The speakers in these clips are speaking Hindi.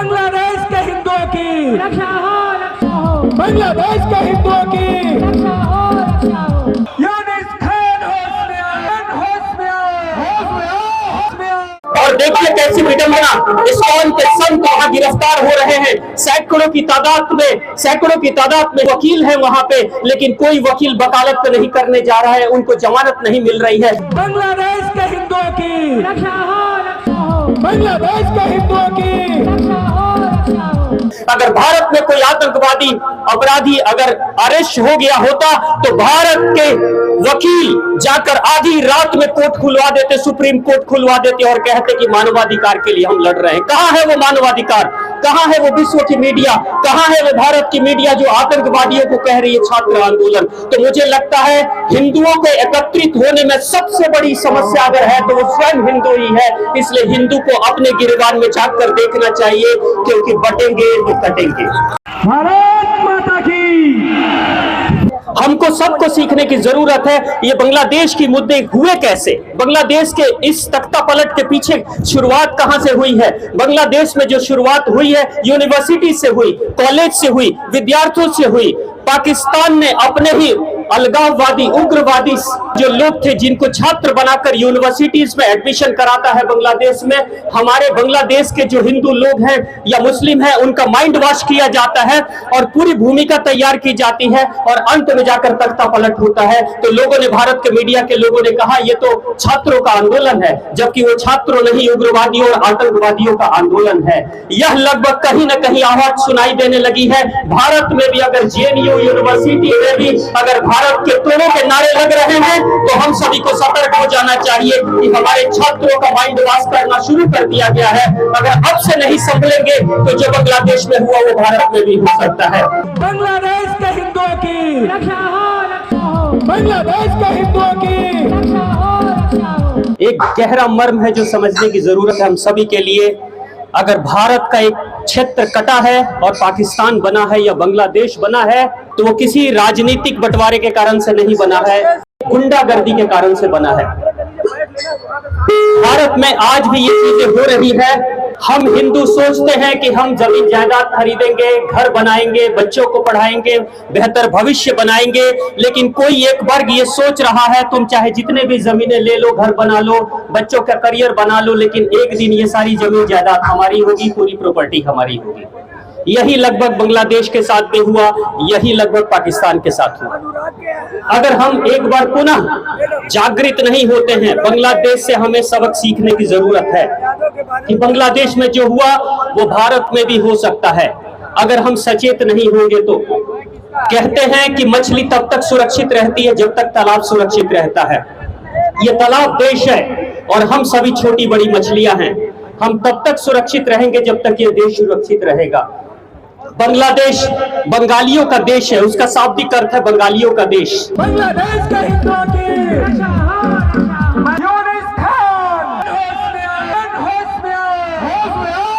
बांग्लादेश के हिंदुओं की रक्षा हो बांग्लादेश के हिंदुओं की रक्षा हो यूनिस खान होश में आओ, होश में आओ, होश में आओ, होश में आओ। और देखिए कैसी विडंबना, इस्कॉन के संत वहां गिरफ्तार हो रहे हैं। सैकड़ों की तादाद में वकील है वहां पे, लेकिन कोई वकील वकालत नहीं करने जा रहा है, उनको जमानत नहीं मिल रही है। बांग्लादेश के हिंदुओं की रक्षा हो बांग्लादेश के हिंदुओं की रक्षा हो अगर भारत में कोई आतंकवादी अपराधी अगर अरेस्ट हो गया होता तो भारत के वकील जाकर आधी रात में कोर्ट खुलवा देते, सुप्रीम कोर्ट खुलवा देते और कहते कि मानवाधिकार के लिए हम लड़ रहे हैं। कहां है वो मानवाधिकार? कहां है वो विश्व की मीडिया? कहां है वो भारत की मीडिया जो आतंकवादियों को कह रही है छात्र आंदोलन? तो मुझे लगता है हिंदुओं को एकत्रित होने में सबसे बड़ी समस्या अगर है तो वो स्वयं हिंदू ही है। इसलिए हिंदू को अपने गिरबान में झांक कर देखना चाहिए, क्योंकि बटेंगे तो कटेंगे। भारत माता की हमको सबको सीखने की जरूरत है। ये बांग्लादेश की मुद्दे हुए कैसे, बांग्लादेश के इस तख्ता पलट के पीछे शुरुआत कहां से हुई है? बांग्लादेश में जो शुरुआत हुई है यूनिवर्सिटी से हुई, कॉलेज से हुई, विद्यार्थियों से हुई। पाकिस्तान ने अपने ही अलगाववादी उग्रवादी जो लोग थे जिनको छात्र बनाकर यूनिवर्सिटीज में एडमिशन कराता है बांग्लादेश में। हमारे बांग्लादेश के जो हिंदू लोग हैं या मुस्लिम हैं उनका माइंड वॉश किया जाता है और पूरी भूमिका तैयार की जाती है और अंत में जाकर तख्ता पलट होता है। तो लोगों ने, भारत के मीडिया के लोगों ने कहा ये तो छात्रों का आंदोलन है, जबकि वो छात्रों नहीं उग्रवादियों और आतंकवादियों का आंदोलन है। यह लगभग कहीं ना कहीं आवाज सुनाई देने लगी है। भारत में भी अगर जेएनयू यूनिवर्सिटी में भी अगर भारत के तोड़ों के नारे लग रहे हैं तो हम सभी को सतर्क हो जाना चाहिए कि हमारे छात्रों का माइंड वॉश करना शुरू कर दिया गया है। अगर अब से नहीं संभलेंगे तो जो बांग्लादेश में हुआ वो भारत में भी हो सकता है। बांग्लादेश के हिंदुओं की रक्षा हो बांग्लादेश के हिंदुओं की रक्षा हो एक गहरा मर्म है जो समझने की जरूरत है हम सभी के लिए। अगर भारत का एक क्षेत्र कटा है और पाकिस्तान बना है या बांग्लादेश बना है तो वो किसी राजनीतिक बंटवारे के कारण से नहीं बना है, गुंडागर्दी के कारण से बना है। भारत में आज भी ये चीजें हो रही है। हम हिंदू सोचते हैं कि हम जमीन जायदाद खरीदेंगे, घर बनाएंगे, बच्चों को पढ़ाएंगे, बेहतर भविष्य बनाएंगे, लेकिन कोई एक वर्ग ये सोच रहा है तुम चाहे जितने भी जमीनें ले लो, घर बना लो, बच्चों का करियर बना लो, लेकिन एक दिन ये सारी जमीन जायदाद हमारी होगी, पूरी प्रॉपर्टी हमारी होगी। यही लगभग बांग्लादेश के साथ भी हुआ, यही लगभग पाकिस्तान के साथ हुआ। अगर हम एक बार पुनः जागृत नहीं होते हैं, बांग्लादेश से हमें सबक सीखने की जरूरत है कि बांग्लादेश में जो हुआ वो भारत में भी हो सकता है अगर हम सचेत नहीं होंगे तो। कहते हैं कि मछली तब तक सुरक्षित रहती है जब तक तालाब सुरक्षित रहता है। ये तालाब देश है और हम सभी छोटी बड़ी मछलियां हैं। हम तब तक सुरक्षित रहेंगे जब तक ये देश सुरक्षित रहेगा। बांग्लादेश बंगालियों का देश है, उसका शाब्दिक अर्थ है बंगालियों का देश। बांग्लादेश के हिंदुओं की रक्षा हो यूनिस खान होश में आओ, होश में आओ,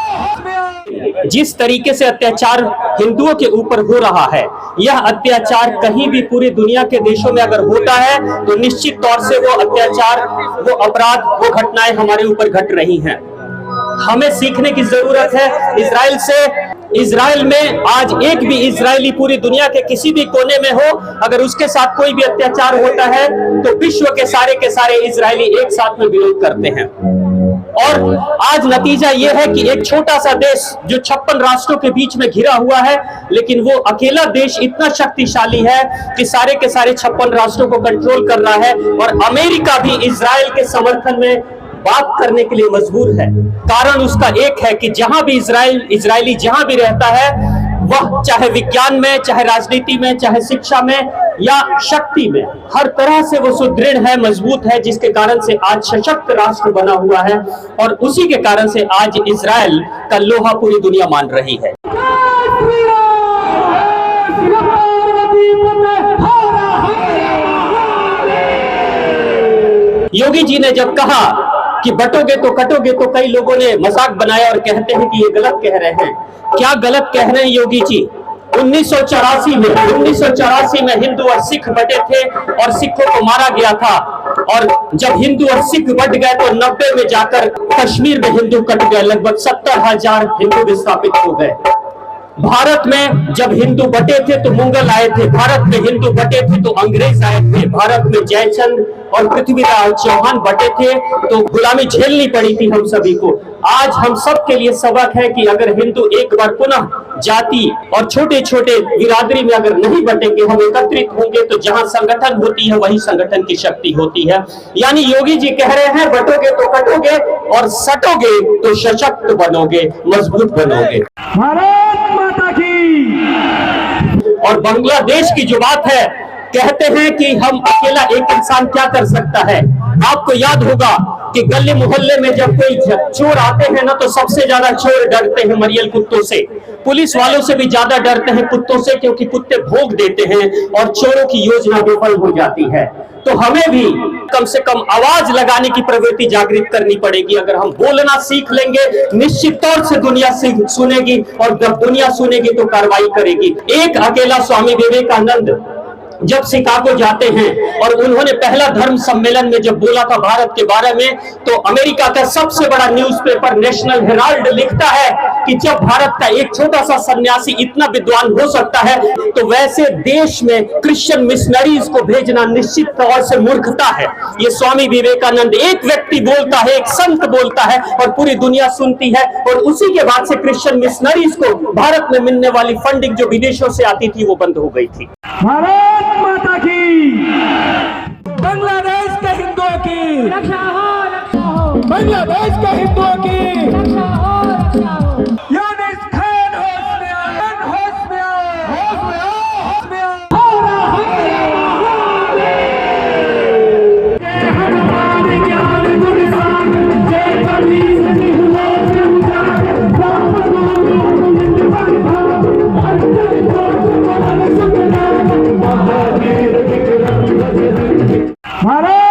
होश में आओ। जिस तरीके से अत्याचार हिंदुओं के ऊपर हो रहा है, यह अत्याचार कहीं भी पूरी दुनिया के देशों में अगर होता है तो निश्चित तौर से वो अत्याचार, वो अपराध, वो घटनाएं हमारे ऊपर घट रही हैं। हमें सीखने की जरूरत है इजराइल से। इजराइल में आज एक भी इजरायली पूरी दुनिया के किसी भी कोने में हो, अगर उसके साथ कोई भी अत्याचार होता है तो विश्व के सारे इजरायली एक साथ में विरोध करते हैं। और आज नतीजा यह है कि एक छोटा सा देश जो 56 राष्ट्रों के बीच में घिरा हुआ है, लेकिन वो अकेला देश इतना शक्तिशाली है कि सारे के सारे 56 राष्ट्रों को कंट्रोल कर रहा है। और अमेरिका भी इजराइल के समर्थन में बात करने के लिए मजबूर है। कारण उसका एक है कि जहां भी इजरायली जहां भी रहता है, वह चाहे विज्ञान में, चाहे राजनीति में, चाहे शिक्षा में या शक्ति में, हर तरह से वो सुदृढ़ है, मजबूत है, जिसके कारण से आज सशक्त राष्ट्र बना हुआ है। और उसी के कारण से आज इजराइल का लोहा पूरी दुनिया मान रही है। योगी जी ने जब कहा कि बटोगे तो कटोगे, तो कई लोगों ने मजाक बनाया और कहते हैं कि ये गलत कह रहे हैं। क्या गलत कह रहे हैं योगी जी? 1984 में हिंदू और सिख बटे थे और सिखों को मारा गया था। और जब हिंदू और सिख बट गए तो 90 में जाकर कश्मीर में हिंदू कट गए, लगभग 70,000 हिंदू विस्थापित हो गए। भारत में जब हिंदू बटे थे तो मुगल आए थे, भारत में हिंदू बटे थे तो अंग्रेज आए थे, भारत में जयचंद और पृथ्वीराज चौहान बटे थे तो गुलामी झेलनी पड़ी थी हम सभी को। आज हम सब के लिए सबक है कि अगर हिंदू एक बार पुनः जाति और छोटे छोटे बिरादरी में अगर नहीं बटेंगे, हम एकत्रित होंगे तो जहां संगठन होती है वही संगठन की शक्ति होती है। यानी योगी जी कह रहे हैं बटोगे तो कटोगे और सटोगे तो सशक्त बनोगे, मजबूत बनोगे। भारत माता की। और बांग्लादेश की जो बात है, कहते हैं कि हम अकेला एक इंसान क्या कर सकता है। आपको याद होगा कि गली मोहल्ले में जब कोई चोर आते हैं ना तो सबसे ज्यादा चोर डरते हैं मरियल कुत्तों से, पुलिस वालों से भी ज्यादा डरते हैं कुत्तों से, क्योंकि कुत्ते भोग देते हैं और चोरों की योजना विफल हो जाती है। तो हमें भी कम से कम आवाज लगाने की प्रवृत्ति जागृत करनी पड़ेगी। अगर हम बोलना सीख लेंगे, निश्चित तौर से दुनिया सुनेगी, और जब दुनिया सुनेगी तो कार्रवाई करेगी। एक अकेला स्वामी विवेकानंद जब शिकागो जाते हैं और उन्होंने पहला धर्म सम्मेलन में जब बोला था भारत के बारे में, तो अमेरिका का सबसे बड़ा न्यूज़पेपर नेशनल हेराल्ड लिखता है कि जब भारत का एक छोटा सा सन्यासी इतना विद्वान हो सकता है तो वैसे देश में क्रिश्चियन मिशनरीज को भेजना निश्चित तौर से मूर्खता है। ये स्वामी विवेकानंद, एक व्यक्ति बोलता है, एक संत बोलता है और पूरी दुनिया सुनती है, और उसी के बाद से क्रिश्चियन मिशनरीज को भारत में मिलने वाली फंडिंग जो विदेशों से आती थी वो बंद हो गई थी। भारत माता की। बांग्लादेश के हिंदुओं की रक्षा हो, बांग्लादेश के हिंदुओं की रक्षा हो। यूनिस खान होश में आओ, होश में आओ, होश में आओ, होश में आओ। जय हनुमान ज्ञान गुण सागर, जय कबीर निहुलो से उजागर, राम नाम नित्य भारत